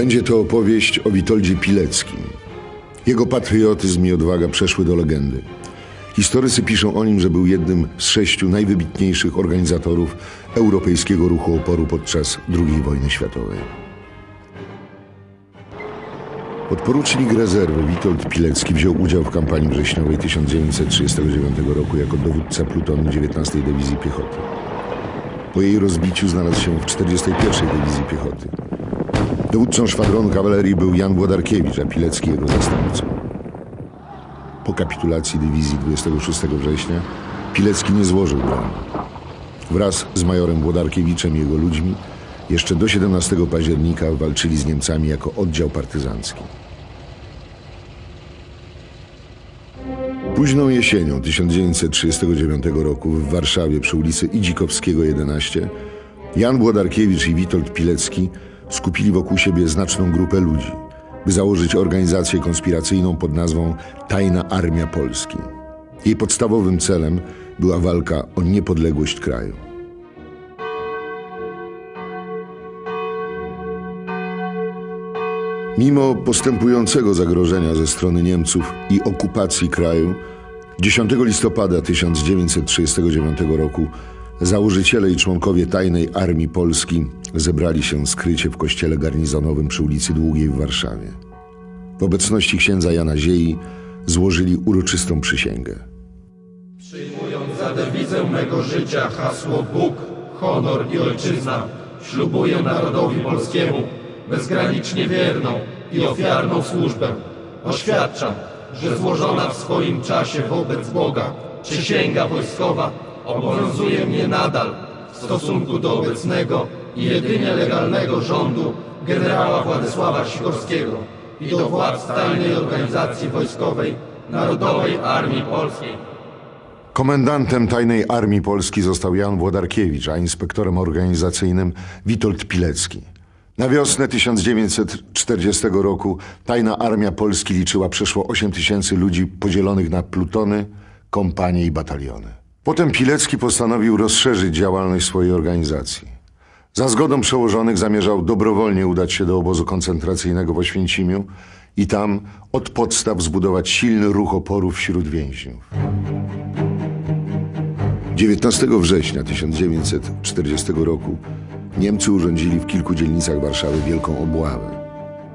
Będzie to opowieść o Witoldzie Pileckim. Jego patriotyzm i odwaga przeszły do legendy. Historycy piszą o nim, że był jednym z 6 najwybitniejszych organizatorów europejskiego ruchu oporu podczas II wojny światowej. Podporucznik rezerwy Witold Pilecki wziął udział w kampanii wrześniowej 1939 roku jako dowódca plutonu 19 Dywizji Piechoty. Po jej rozbiciu znalazł się w 41 Dywizji Piechoty. Dowódcą szwadronu kawalerii był Jan Włodarkiewicz, a Pilecki jego zastępcą. Po kapitulacji dywizji 26 września Pilecki nie złożył broni. Wraz z majorem Włodarkiewiczem i jego ludźmi jeszcze do 17 października walczyli z Niemcami jako oddział partyzancki. Późną jesienią 1939 roku w Warszawie przy ulicy Idzikowskiego 11 Jan Włodarkiewicz i Witold Pilecki skupili wokół siebie znaczną grupę ludzi, by założyć organizację konspiracyjną pod nazwą Tajna Armia Polski. Jej podstawowym celem była walka o niepodległość kraju. Mimo postępującego zagrożenia ze strony Niemców i okupacji kraju, 10 listopada 1939 roku założyciele i członkowie Tajnej Armii Polski zebrali się skrycie w kościele garnizonowym przy ulicy Długiej w Warszawie. W obecności księdza Jana Ziei złożyli uroczystą przysięgę. Przyjmując za dewizę mego życia hasło Bóg, honor i ojczyzna, ślubuję narodowi polskiemu bezgranicznie wierną i ofiarną służbę. Oświadczam, że złożona w swoim czasie wobec Boga przysięga wojskowa obowiązuje mnie nadal w stosunku do obecnego i jedynie legalnego rządu generała Władysława Sikorskiego i do władz tajnej organizacji wojskowej Narodowej Armii Polskiej. Komendantem Tajnej Armii Polski został Jan Włodarkiewicz, a inspektorem organizacyjnym Witold Pilecki. Na wiosnę 1940 roku Tajna Armia Polski liczyła przeszło 8 000 ludzi podzielonych na plutony, kompanie i bataliony. Potem Pilecki postanowił rozszerzyć działalność swojej organizacji. Za zgodą przełożonych zamierzał dobrowolnie udać się do obozu koncentracyjnego w Oświęcimiu i tam od podstaw zbudować silny ruch oporu wśród więźniów. 19 września 1940 roku Niemcy urządzili w kilku dzielnicach Warszawy wielką obławę.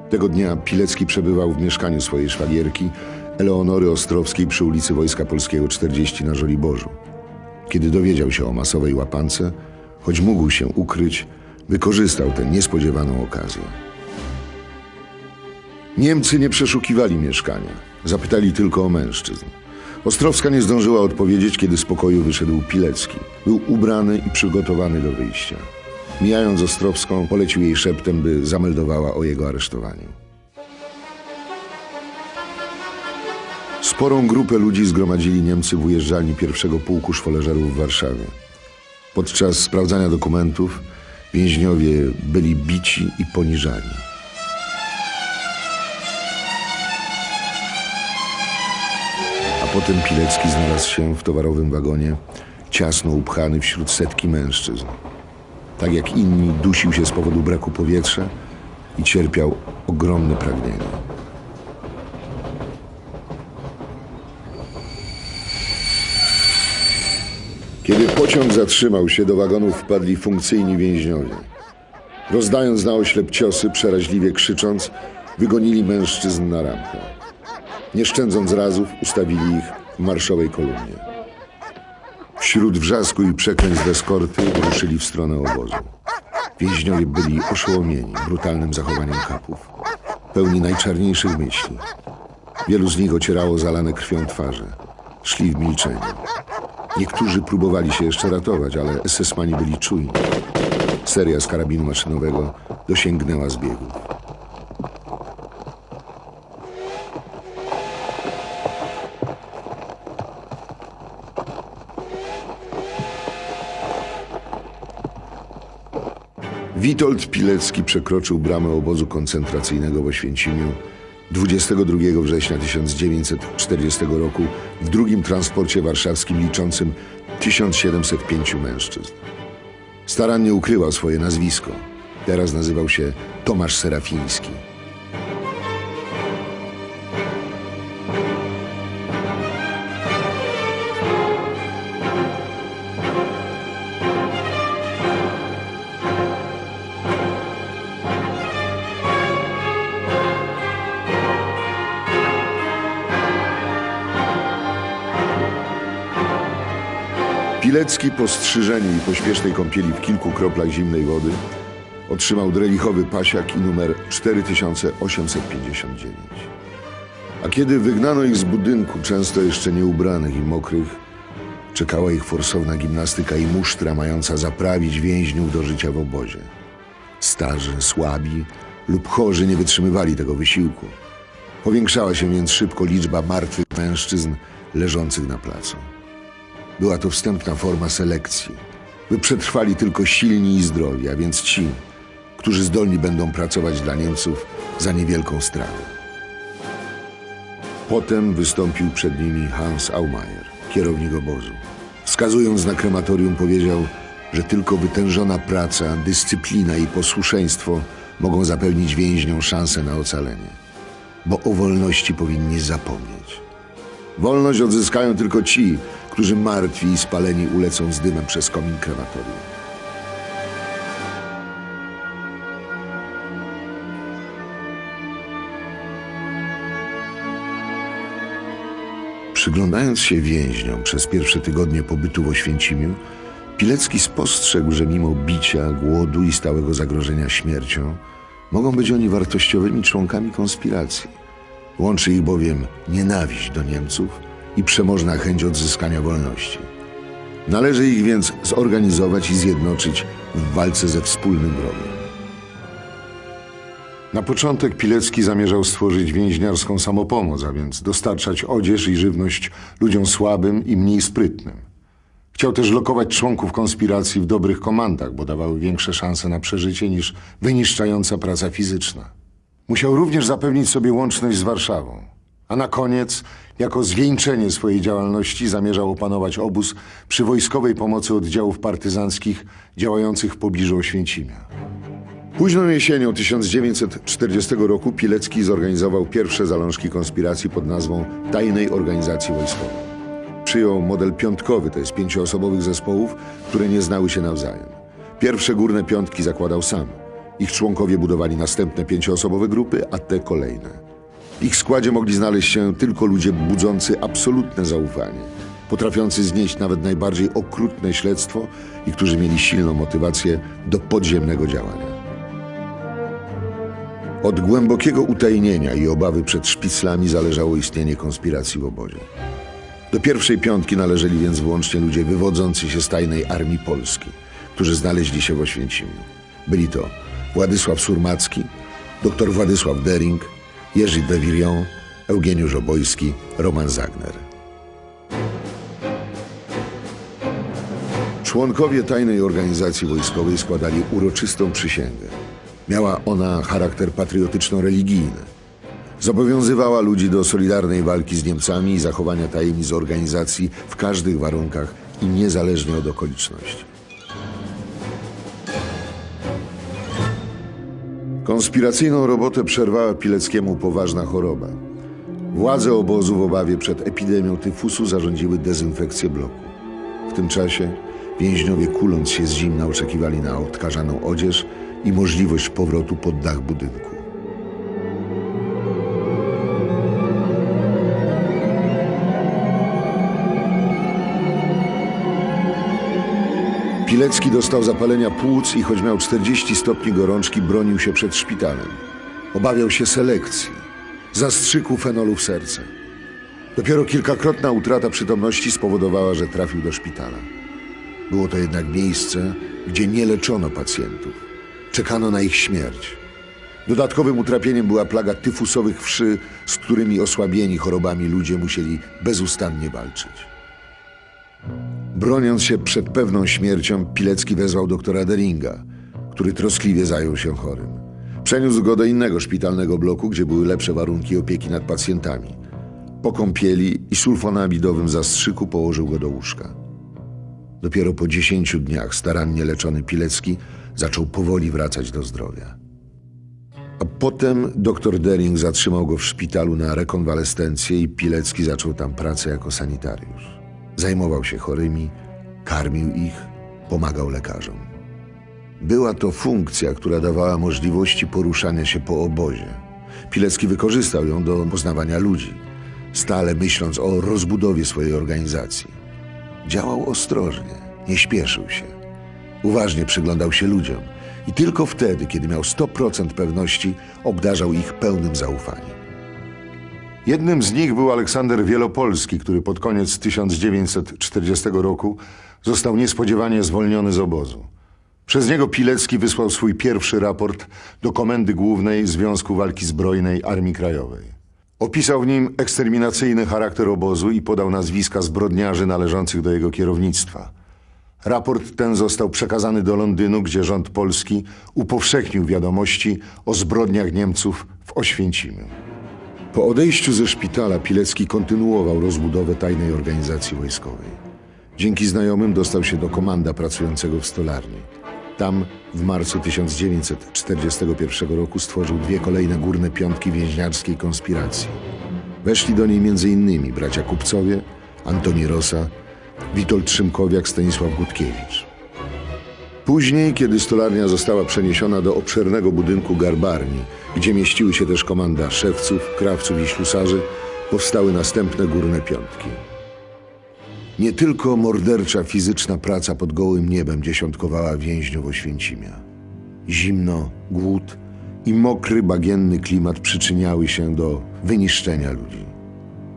Tego dnia Pilecki przebywał w mieszkaniu swojej szwagierki Eleonory Ostrowskiej przy ulicy Wojska Polskiego 40 na Żoliborzu. Kiedy dowiedział się o masowej łapance, choć mógł się ukryć, wykorzystał tę niespodziewaną okazję. Niemcy nie przeszukiwali mieszkania, zapytali tylko o mężczyzn. Ostrowska nie zdążyła odpowiedzieć, kiedy z pokoju wyszedł Pilecki. Był ubrany i przygotowany do wyjścia. Mijając Ostrowską, polecił jej szeptem, by zameldowała o jego aresztowaniu. Sporą grupę ludzi zgromadzili Niemcy w ujeżdżalni pierwszego pułku szwoleżerów w Warszawie. Podczas sprawdzania dokumentów więźniowie byli bici i poniżani. A potem Pilecki znalazł się w towarowym wagonie, ciasno upchany wśród setki mężczyzn. Tak jak inni dusił się z powodu braku powietrza i cierpiał ogromne pragnienie. Kiedy pociąg zatrzymał się, do wagonów wpadli funkcyjni więźniowie. Rozdając na oślep ciosy, przeraźliwie krzycząc, wygonili mężczyzn na rampę. Nie szczędząc razów, ustawili ich w marszowej kolumnie. Wśród wrzasku i przekleństw eskorty ruszyli w stronę obozu. Więźniowie byli oszołomieni brutalnym zachowaniem kapów, pełni najczarniejszych myśli. Wielu z nich ocierało zalane krwią twarze. Szli w milczeniu. Niektórzy próbowali się jeszcze ratować, ale esesmani byli czujni. Seria z karabinu maszynowego dosięgnęła zbiegów. Witold Pilecki przekroczył bramę obozu koncentracyjnego w Oświęcimiu 22 września 1940 roku w drugim transporcie warszawskim liczącym 1705 mężczyzn. Starannie ukrywał swoje nazwisko. Teraz nazywał się Tomasz Serafiński. Pilecki po strzyżeniu i pośpiesznej kąpieli w kilku kroplach zimnej wody otrzymał drelichowy pasiak i numer 4859. A kiedy wygnano ich z budynku, często jeszcze nieubranych i mokrych, czekała ich forsowna gimnastyka i musztra mająca zaprawić więźniów do życia w obozie. Starzy, słabi lub chorzy nie wytrzymywali tego wysiłku. Powiększała się więc szybko liczba martwych mężczyzn leżących na placu. Była to wstępna forma selekcji, by przetrwali tylko silni i zdrowi, a więc ci, którzy zdolni będą pracować dla Niemców za niewielką stratę. Potem wystąpił przed nimi Hans Aumeier, kierownik obozu. Wskazując na krematorium, powiedział, że tylko wytężona praca, dyscyplina i posłuszeństwo mogą zapewnić więźniom szansę na ocalenie, bo o wolności powinni zapomnieć. Wolność odzyskają tylko ci, którzy martwi i spaleni ulecą z dymem przez komin krematorium. Przyglądając się więźniom przez pierwsze tygodnie pobytu w Oświęcimiu, Pilecki spostrzegł, że mimo bicia, głodu i stałego zagrożenia śmiercią, mogą być oni wartościowymi członkami konspiracji. Łączy ich bowiem nienawiść do Niemców i przemożna chęć odzyskania wolności. Należy ich więc zorganizować i zjednoczyć w walce ze wspólnym wrogiem. Na początek Pilecki zamierzał stworzyć więźniarską samopomoc, a więc dostarczać odzież i żywność ludziom słabym i mniej sprytnym. Chciał też lokować członków konspiracji w dobrych komandach, bo dawały większe szanse na przeżycie niż wyniszczająca praca fizyczna. Musiał również zapewnić sobie łączność z Warszawą. A na koniec, jako zwieńczenie swojej działalności, zamierzał opanować obóz przy wojskowej pomocy oddziałów partyzanckich działających w pobliżu Oświęcimia. Późną jesienią 1940 roku Pilecki zorganizował pierwsze zalążki konspiracji pod nazwą Tajnej Organizacji Wojskowej. Przyjął model piątkowy, to jest 5-osobowych zespołów, które nie znały się nawzajem. Pierwsze górne piątki zakładał sam. Ich członkowie budowali następne 5-osobowe grupy, a te kolejne. W ich składzie mogli znaleźć się tylko ludzie budzący absolutne zaufanie, potrafiący znieść nawet najbardziej okrutne śledztwo i którzy mieli silną motywację do podziemnego działania. Od głębokiego utajnienia i obawy przed szpiclami zależało istnienie konspiracji w obozie. Do pierwszej piątki należeli więc wyłącznie ludzie wywodzący się z tajnej armii polskiej, którzy znaleźli się w Oświęcimiu. Byli to Władysław Surmacki, dr Władysław Dering, Jerzy de Virion, Eugeniusz Obojski, Roman Zagner. Członkowie tajnej organizacji wojskowej składali uroczystą przysięgę. Miała ona charakter patriotyczno-religijny. Zobowiązywała ludzi do solidarnej walki z Niemcami i zachowania tajemnic organizacji w każdych warunkach i niezależnie od okoliczności. Konspiracyjną robotę przerwała Pileckiemu poważna choroba. Władze obozu w obawie przed epidemią tyfusu zarządziły dezynfekcję bloku. W tym czasie więźniowie, kuląc się z zimna, oczekiwali na odkażaną odzież i możliwość powrotu pod dach budynku. Pilecki dostał zapalenia płuc i choć miał 40 stopni gorączki, bronił się przed szpitalem. Obawiał się selekcji, zastrzyku fenolu w serce. Dopiero kilkakrotna utrata przytomności spowodowała, że trafił do szpitala. Było to jednak miejsce, gdzie nie leczono pacjentów. Czekano na ich śmierć. Dodatkowym utrapieniem była plaga tyfusowych wszy, z którymi osłabieni chorobami ludzie musieli bezustannie walczyć. Broniąc się przed pewną śmiercią, Pilecki wezwał doktora Deringa, który troskliwie zajął się chorym. Przeniósł go do innego szpitalnego bloku, gdzie były lepsze warunki opieki nad pacjentami. Po kąpieli i sulfonamidowym zastrzyku położył go do łóżka. Dopiero po 10 dniach starannie leczony Pilecki zaczął powoli wracać do zdrowia. A potem dr Dering zatrzymał go w szpitalu na rekonwalescencję i Pilecki zaczął tam pracę jako sanitariusz. Zajmował się chorymi, karmił ich, pomagał lekarzom. Była to funkcja, która dawała możliwości poruszania się po obozie. Pilecki wykorzystał ją do poznawania ludzi, stale myśląc o rozbudowie swojej organizacji. Działał ostrożnie, nie śpieszył się. Uważnie przyglądał się ludziom i tylko wtedy, kiedy miał 100% pewności, obdarzał ich pełnym zaufaniem. Jednym z nich był Aleksander Wielopolski, który pod koniec 1940 roku został niespodziewanie zwolniony z obozu. Przez niego Pilecki wysłał swój pierwszy raport do Komendy Głównej Związku Walki Zbrojnej Armii Krajowej. Opisał w nim eksterminacyjny charakter obozu i podał nazwiska zbrodniarzy należących do jego kierownictwa. Raport ten został przekazany do Londynu, gdzie rząd polski upowszechnił wiadomości o zbrodniach Niemców w Oświęcimiu. Po odejściu ze szpitala Pilecki kontynuował rozbudowę tajnej organizacji wojskowej. Dzięki znajomym dostał się do komanda pracującego w stolarni. Tam w marcu 1941 roku stworzył 2 kolejne górne piątki więźniarskiej konspiracji. Weszli do niej m.in. bracia Kupcowie, Antoni Rosa, Witold Szymkowiak, Stanisław Gutkiewicz. Później, kiedy stolarnia została przeniesiona do obszernego budynku garbarni, gdzie mieściły się też komanda szewców, krawców i ślusarzy, powstały następne górne piątki. Nie tylko mordercza fizyczna praca pod gołym niebem dziesiątkowała więźniów Oświęcimia. Zimno, głód i mokry, bagienny klimat przyczyniały się do wyniszczenia ludzi.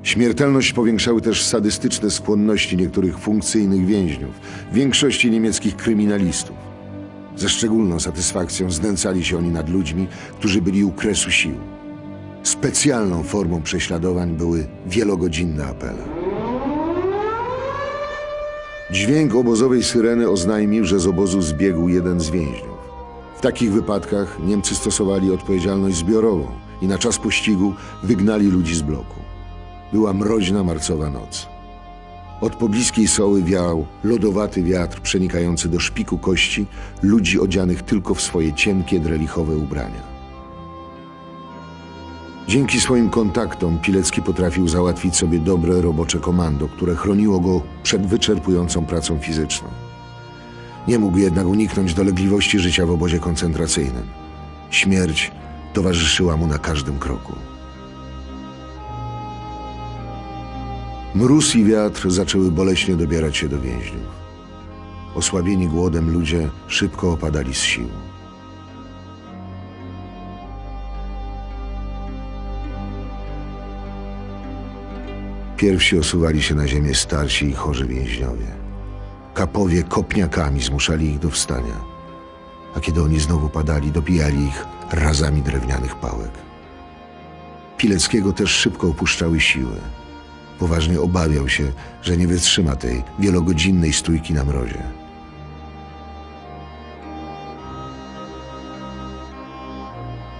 Śmiertelność powiększały też sadystyczne skłonności niektórych funkcyjnych więźniów, większości niemieckich kryminalistów. Ze szczególną satysfakcją znęcali się oni nad ludźmi, którzy byli u kresu sił. Specjalną formą prześladowań były wielogodzinne apele. Dźwięk obozowej syreny oznajmił, że z obozu zbiegł jeden z więźniów. W takich wypadkach Niemcy stosowali odpowiedzialność zbiorową i na czas pościgu wygnali ludzi z bloku. Była mroźna, marcowa noc. Od pobliskiej Soły wiał lodowaty wiatr przenikający do szpiku kości ludzi odzianych tylko w swoje cienkie, drelichowe ubrania. Dzięki swoim kontaktom Pilecki potrafił załatwić sobie dobre, robocze komando, które chroniło go przed wyczerpującą pracą fizyczną. Nie mógł jednak uniknąć dolegliwości życia w obozie koncentracyjnym. Śmierć towarzyszyła mu na każdym kroku. Mróz i wiatr zaczęły boleśnie dobierać się do więźniów. Osłabieni głodem ludzie szybko opadali z sił. Pierwsi osuwali się na ziemię starsi i chorzy więźniowie. Kapowie kopniakami zmuszali ich do wstania, a kiedy oni znowu padali, dobijali ich razami drewnianych pałek. Pileckiego też szybko opuszczały siły. Poważnie obawiał się, że nie wytrzyma tej wielogodzinnej stójki na mrozie.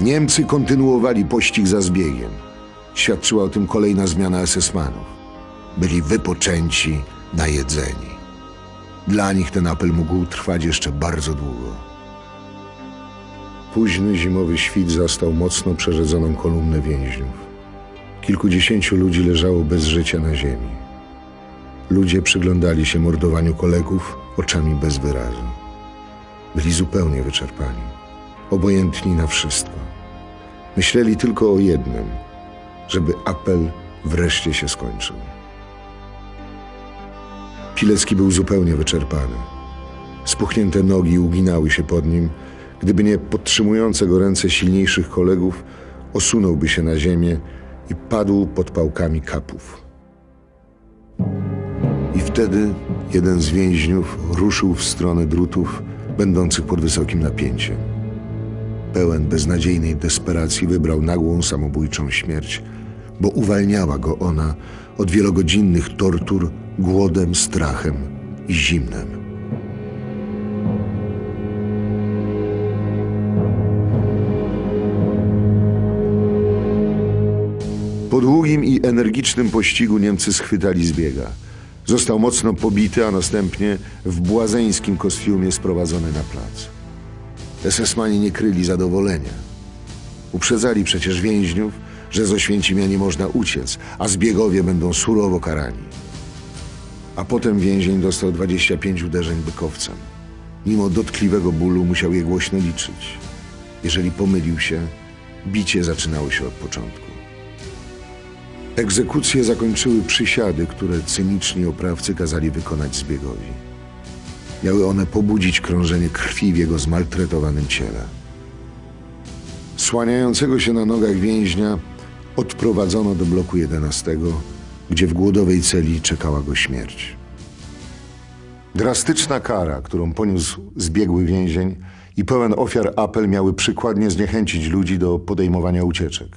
Niemcy kontynuowali pościg za zbiegiem. Świadczyła o tym kolejna zmiana SS-manów. Byli wypoczęci, najedzeni. Dla nich ten apel mógł trwać jeszcze bardzo długo. Późny zimowy świt zastał mocno przerzedzoną kolumnę więźniów. Kilkudziesięciu ludzi leżało bez życia na ziemi. Ludzie przyglądali się mordowaniu kolegów oczami bez wyrazu. Byli zupełnie wyczerpani, obojętni na wszystko. Myśleli tylko o jednym, żeby apel wreszcie się skończył. Pilecki był zupełnie wyczerpany. Spuchnięte nogi uginały się pod nim. Gdyby nie podtrzymujące go ręce silniejszych kolegów, osunąłby się na ziemię i padł pod pałkami kapów. I wtedy jeden z więźniów ruszył w stronę drutów będących pod wysokim napięciem. Pełen beznadziejnej desperacji wybrał nagłą, samobójczą śmierć, bo uwalniała go ona od wielogodzinnych tortur głodem, strachem i zimnem. Po długim i energicznym pościgu Niemcy schwytali zbiega. Został mocno pobity, a następnie w błazeńskim kostiumie sprowadzony na plac. SS-mani nie kryli zadowolenia. Uprzedzali przecież więźniów, że z Oświęcimia nie można uciec, a zbiegowie będą surowo karani. A potem więzień dostał 25 uderzeń bykowcem. Mimo dotkliwego bólu musiał je głośno liczyć. Jeżeli pomylił się, bicie zaczynało się od początku. Egzekucje zakończyły przysiady, które cyniczni oprawcy kazali wykonać zbiegowi. Miały one pobudzić krążenie krwi w jego zmaltretowanym ciele. Słaniającego się na nogach więźnia odprowadzono do bloku 11, gdzie w głodowej celi czekała go śmierć. Drastyczna kara, którą poniósł zbiegły więzień, i pełen ofiar apel miały przykładnie zniechęcić ludzi do podejmowania ucieczek.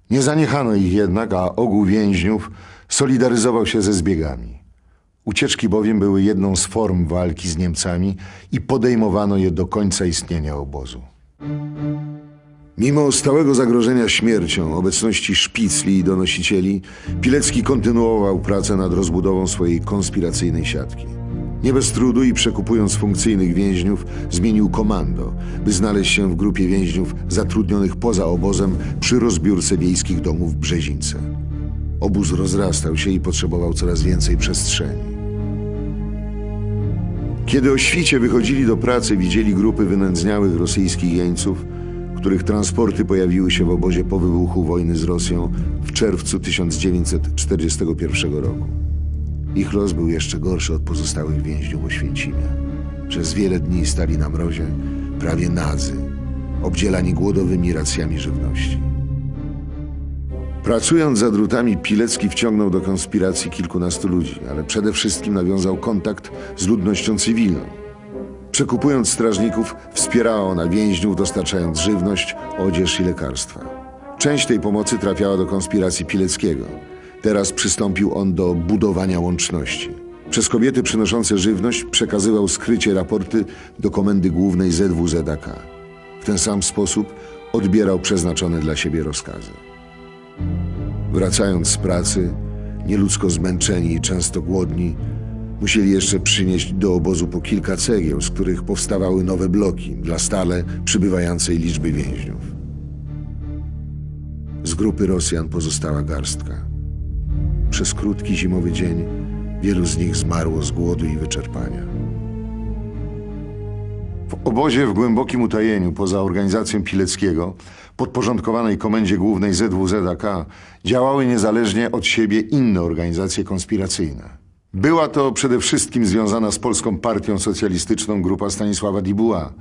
Nie zaniechano ich jednak, a ogół więźniów solidaryzował się ze zbiegami. Ucieczki bowiem były jedną z form walki z Niemcami i podejmowano je do końca istnienia obozu. Mimo stałego zagrożenia śmiercią, obecności szpicli i donosicieli, Pilecki kontynuował pracę nad rozbudową swojej konspiracyjnej siatki. Nie bez trudu i przekupując funkcyjnych więźniów, zmienił komando, by znaleźć się w grupie więźniów zatrudnionych poza obozem przy rozbiórce wiejskich domów w Brzezince. Obóz rozrastał się i potrzebował coraz więcej przestrzeni. Kiedy o świcie wychodzili do pracy, widzieli grupy wynędzniałych rosyjskich jeńców, których transporty pojawiły się w obozie po wybuchu wojny z Rosją w czerwcu 1941 roku. Ich los był jeszcze gorszy od pozostałych więźniów Oświęcimia. Przez wiele dni stali na mrozie, prawie nadzy, obdzielani głodowymi racjami żywności. Pracując za drutami, Pilecki wciągnął do konspiracji kilkunastu ludzi, ale przede wszystkim nawiązał kontakt z ludnością cywilną. Przekupując strażników, wspierała ona więźniów, dostarczając żywność, odzież i lekarstwa. Część tej pomocy trafiała do konspiracji Pileckiego. Teraz przystąpił on do budowania łączności. Przez kobiety przynoszące żywność przekazywał skrycie raporty do Komendy Głównej ZWZK. W ten sam sposób odbierał przeznaczone dla siebie rozkazy. Wracając z pracy, nieludzko zmęczeni i często głodni, musieli jeszcze przynieść do obozu po kilka cegieł, z których powstawały nowe bloki dla stale przybywającej liczby więźniów. Z grupy Rosjan pozostała garstka. Przez krótki zimowy dzień wielu z nich zmarło z głodu i wyczerpania. W obozie w głębokim utajeniu, poza organizacją Pileckiego, podporządkowanej Komendzie Głównej ZWZK, działały niezależnie od siebie inne organizacje konspiracyjne. Była to przede wszystkim związana z Polską Partią Socjalistyczną grupa Stanisława Dibuła.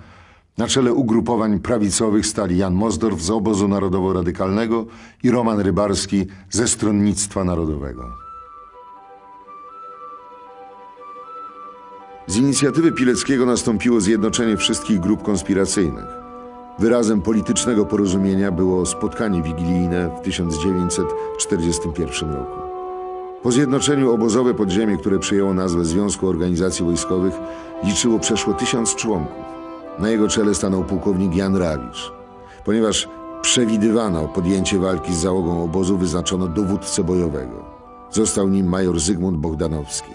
Na czele ugrupowań prawicowych stali Jan Mosdorf z Obozu Narodowo-Radykalnego i Roman Rybarski ze Stronnictwa Narodowego. Z inicjatywy Pileckiego nastąpiło zjednoczenie wszystkich grup konspiracyjnych. Wyrazem politycznego porozumienia było spotkanie wigilijne w 1941 roku. Po zjednoczeniu obozowe podziemie, które przyjęło nazwę Związku Organizacji Wojskowych, liczyło przeszło 1000 członków. Na jego czele stanął pułkownik Jan Rawicz. Ponieważ przewidywano podjęcie walki z załogą obozu, wyznaczono dowódcę bojowego. Został nim major Zygmunt Bogdanowski.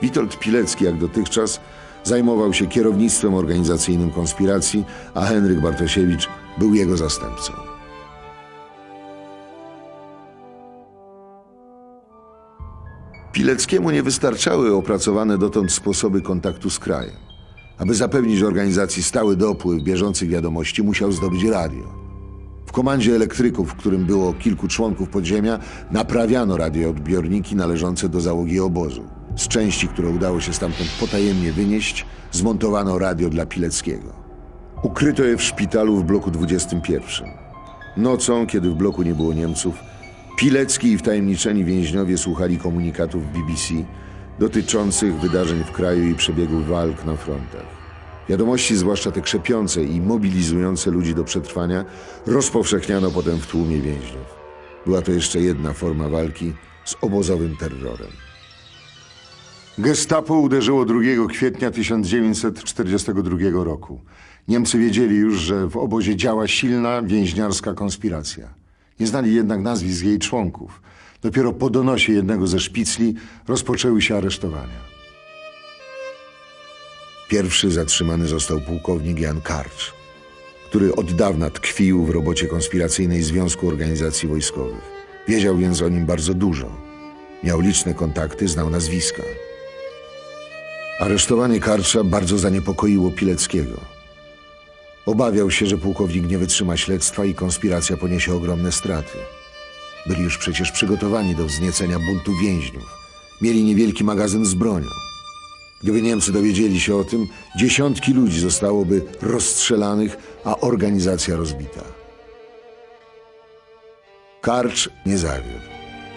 Witold Pilecki, jak dotychczas, zajmował się kierownictwem organizacyjnym konspiracji, a Henryk Bartosiewicz był jego zastępcą. Pileckiemu nie wystarczały opracowane dotąd sposoby kontaktu z krajem. Aby zapewnić organizacji stały dopływ bieżących wiadomości, musiał zdobyć radio. W komandzie elektryków, w którym było kilku członków podziemia, naprawiano radioodbiorniki należące do załogi obozu. Z części, które udało się stamtąd potajemnie wynieść, zmontowano radio dla Pileckiego. Ukryto je w szpitalu w bloku 21. Nocą, kiedy w bloku nie było Niemców, Pilecki i wtajemniczeni więźniowie słuchali komunikatów BBC dotyczących wydarzeń w kraju i przebiegu walk na frontach. Wiadomości, zwłaszcza te krzepiące i mobilizujące ludzi do przetrwania, rozpowszechniano potem w tłumie więźniów. Była to jeszcze jedna forma walki z obozowym terrorem. Gestapo uderzyło 2 kwietnia 1942 roku. Niemcy wiedzieli już, że w obozie działa silna więźniarska konspiracja. Nie znali jednak nazwisk jej członków. Dopiero po donosie jednego ze szpicli rozpoczęły się aresztowania. Pierwszy zatrzymany został pułkownik Jan Karcz, który od dawna tkwił w robocie konspiracyjnej Związku Organizacji Wojskowych. Wiedział więc o nim bardzo dużo. Miał liczne kontakty, znał nazwiska. Aresztowanie Karcza bardzo zaniepokoiło Pileckiego. Obawiał się, że pułkownik nie wytrzyma śledztwa i konspiracja poniesie ogromne straty. Byli już przecież przygotowani do wzniecenia buntu więźniów. Mieli niewielki magazyn z bronią. Gdyby Niemcy dowiedzieli się o tym, dziesiątki ludzi zostałoby rozstrzelanych, a organizacja rozbita. Karcz nie zawiódł.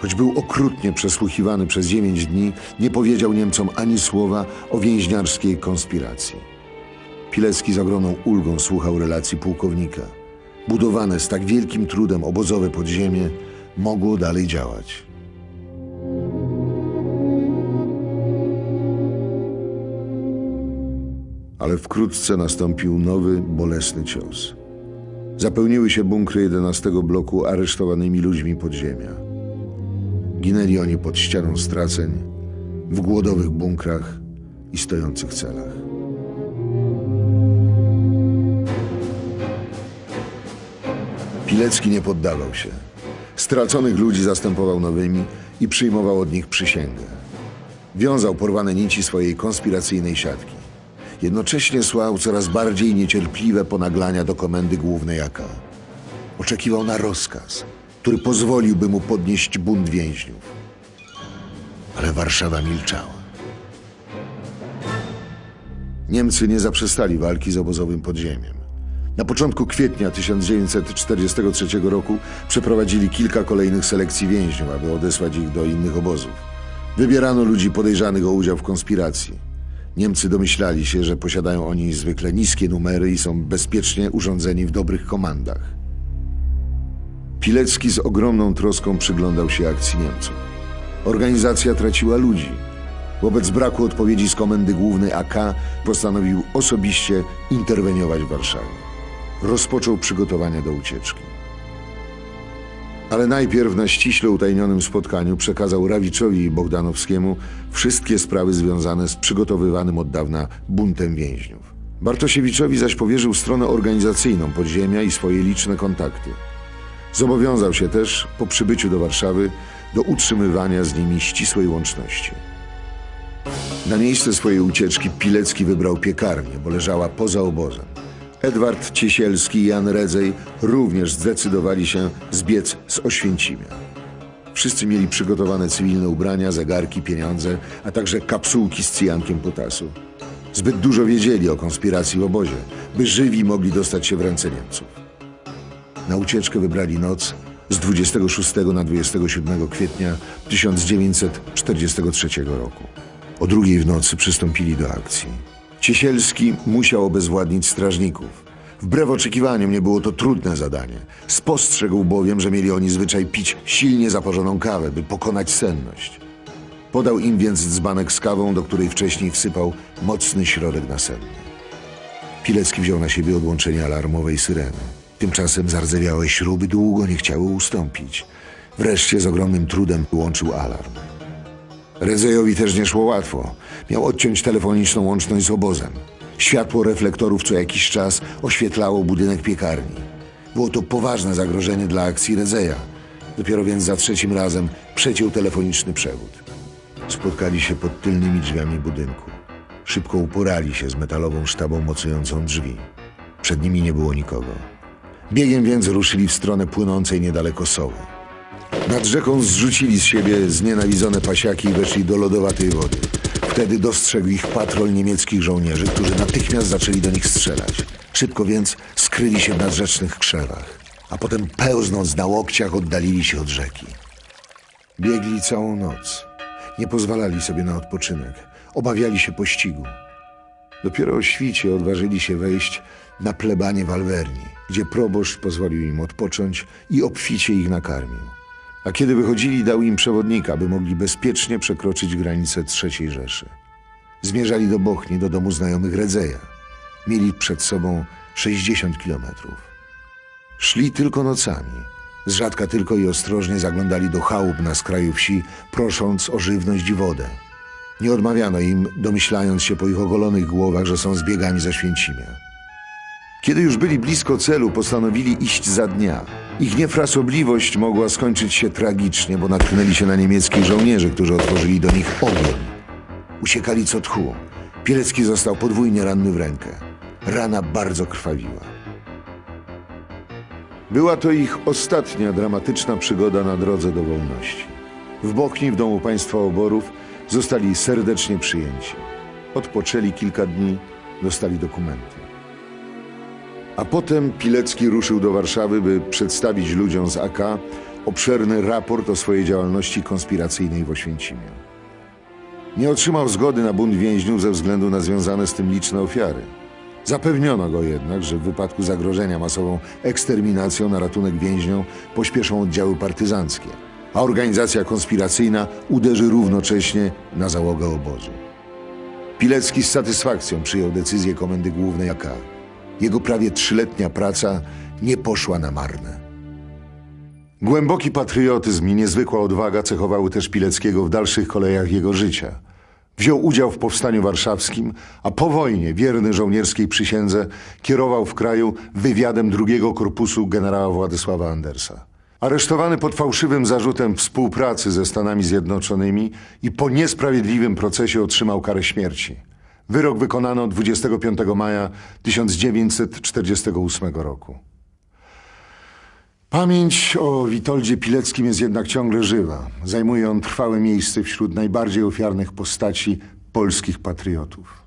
Choć był okrutnie przesłuchiwany przez 9 dni, nie powiedział Niemcom ani słowa o więźniarskiej konspiracji. Pilecki z ogromną ulgą słuchał relacji pułkownika. Budowane z tak wielkim trudem obozowe podziemie mogło dalej działać. Ale wkrótce nastąpił nowy, bolesny cios. Zapełniły się bunkry 11 bloku aresztowanymi ludźmi podziemia. Ginęli oni pod ścianą straceń, w głodowych bunkrach i stojących celach. Pilecki nie poddawał się. Straconych ludzi zastępował nowymi i przyjmował od nich przysięgę. Wiązał porwane nici swojej konspiracyjnej siatki. Jednocześnie słał coraz bardziej niecierpliwe ponaglania do komendy głównej AK. Oczekiwał na rozkaz, który pozwoliłby mu podnieść bunt więźniów. Ale Warszawa milczała. Niemcy nie zaprzestali walki z obozowym podziemiem. Na początku kwietnia 1943 roku przeprowadzili kilka kolejnych selekcji więźniów, aby odesłać ich do innych obozów. Wybierano ludzi podejrzanych o udział w konspiracji. Niemcy domyślali się, że posiadają oni zwykle niskie numery i są bezpiecznie urządzeni w dobrych komandach. Pilecki z ogromną troską przyglądał się akcji Niemców. Organizacja traciła ludzi. Wobec braku odpowiedzi z komendy głównej AK postanowił osobiście interweniować w Warszawie. Rozpoczął przygotowania do ucieczki. Ale najpierw na ściśle utajnionym spotkaniu przekazał Rawiczowi i Bogdanowskiemu wszystkie sprawy związane z przygotowywanym od dawna buntem więźniów. Bartosiewiczowi zaś powierzył stronę organizacyjną podziemia i swoje liczne kontakty. Zobowiązał się też, po przybyciu do Warszawy, do utrzymywania z nimi ścisłej łączności. Na miejsce swojej ucieczki Pilecki wybrał piekarnię, bo leżała poza obozem. Edward Ciesielski i Jan Redzej również zdecydowali się zbiec z Oświęcimia. Wszyscy mieli przygotowane cywilne ubrania, zegarki, pieniądze, a także kapsułki z cyjankiem potasu. Zbyt dużo wiedzieli o konspiracji w obozie, by żywi mogli dostać się w ręce Niemców. Na ucieczkę wybrali noc z 26 na 27 kwietnia 1943 roku. O 2 w nocy przystąpili do akcji. Ciesielski musiał obezwładnić strażników. Wbrew oczekiwaniom nie było to trudne zadanie. Spostrzegł bowiem, że mieli oni zwyczaj pić silnie zaparzoną kawę, by pokonać senność. Podał im więc dzbanek z kawą, do której wcześniej wsypał mocny środek nasenny. Pilecki wziął na siebie odłączenie alarmowe i syreny. Tymczasem zardzewiałe śruby długo nie chciały ustąpić. Wreszcie z ogromnym trudem wyłączył alarm. Redzejowi też nie szło łatwo. Miał odciąć telefoniczną łączność z obozem. Światło reflektorów co jakiś czas oświetlało budynek piekarni. Było to poważne zagrożenie dla akcji Redzeja. Dopiero więc za 3. razem przeciął telefoniczny przewód. Spotkali się pod tylnymi drzwiami budynku. Szybko uporali się z metalową sztabą mocującą drzwi. Przed nimi nie było nikogo. Biegiem więc ruszyli w stronę płynącej niedaleko Soły. Nad rzeką zrzucili z siebie znienawidzone pasiaki i weszli do lodowatej wody. Wtedy dostrzegł ich patrol niemieckich żołnierzy, którzy natychmiast zaczęli do nich strzelać. Szybko więc skryli się w nadrzecznych krzewach, a potem pełznąc na łokciach oddalili się od rzeki. Biegli całą noc. Nie pozwalali sobie na odpoczynek. Obawiali się pościgu. Dopiero o świcie odważyli się wejść na plebanię w Alwerni, gdzie proboszcz pozwolił im odpocząć i obficie ich nakarmił. A kiedy wychodzili, dał im przewodnika, by mogli bezpiecznie przekroczyć granicę III Rzeszy. Zmierzali do Bochni, do domu znajomych Redzeja. Mieli przed sobą 60 kilometrów. Szli tylko nocami, Zrzadka tylko i ostrożnie zaglądali do chałup na skraju wsi, prosząc o żywność i wodę. Nie odmawiano im, domyślając się po ich ogolonych głowach, że są zbiegami ze Święcimia. Kiedy już byli blisko celu, postanowili iść za dnia. Ich niefrasobliwość mogła skończyć się tragicznie, bo natknęli się na niemieckich żołnierzy, którzy otworzyli do nich ogień. Uciekali co tchu. Pilecki został podwójnie ranny w rękę. Rana bardzo krwawiła. Była to ich ostatnia dramatyczna przygoda na drodze do wolności. W Bochni, w domu państwa oborów, zostali serdecznie przyjęci. Odpoczęli kilka dni, dostali dokumenty. A potem Pilecki ruszył do Warszawy, by przedstawić ludziom z AK obszerny raport o swojej działalności konspiracyjnej w Oświęcimiu. Nie otrzymał zgody na bunt więźniów ze względu na związane z tym liczne ofiary. Zapewniono go jednak, że w wypadku zagrożenia masową eksterminacją na ratunek więźniom pośpieszą oddziały partyzanckie, a organizacja konspiracyjna uderzy równocześnie na załogę obozu. Pilecki z satysfakcją przyjął decyzję Komendy Głównej AK. Jego prawie 3-letnia praca nie poszła na marne. Głęboki patriotyzm i niezwykła odwaga cechowały też Pileckiego w dalszych kolejach jego życia. Wziął udział w Powstaniu Warszawskim, a po wojnie, wierny żołnierskiej przysiędze, kierował w kraju wywiadem II Korpusu generała Władysława Andersa. Aresztowany pod fałszywym zarzutem współpracy ze Stanami Zjednoczonymi i po niesprawiedliwym procesie otrzymał karę śmierci. Wyrok wykonano 25 maja 1948 roku. Pamięć o Witoldzie Pileckim jest jednak ciągle żywa. Zajmuje on trwałe miejsce wśród najbardziej ofiarnych postaci polskich patriotów.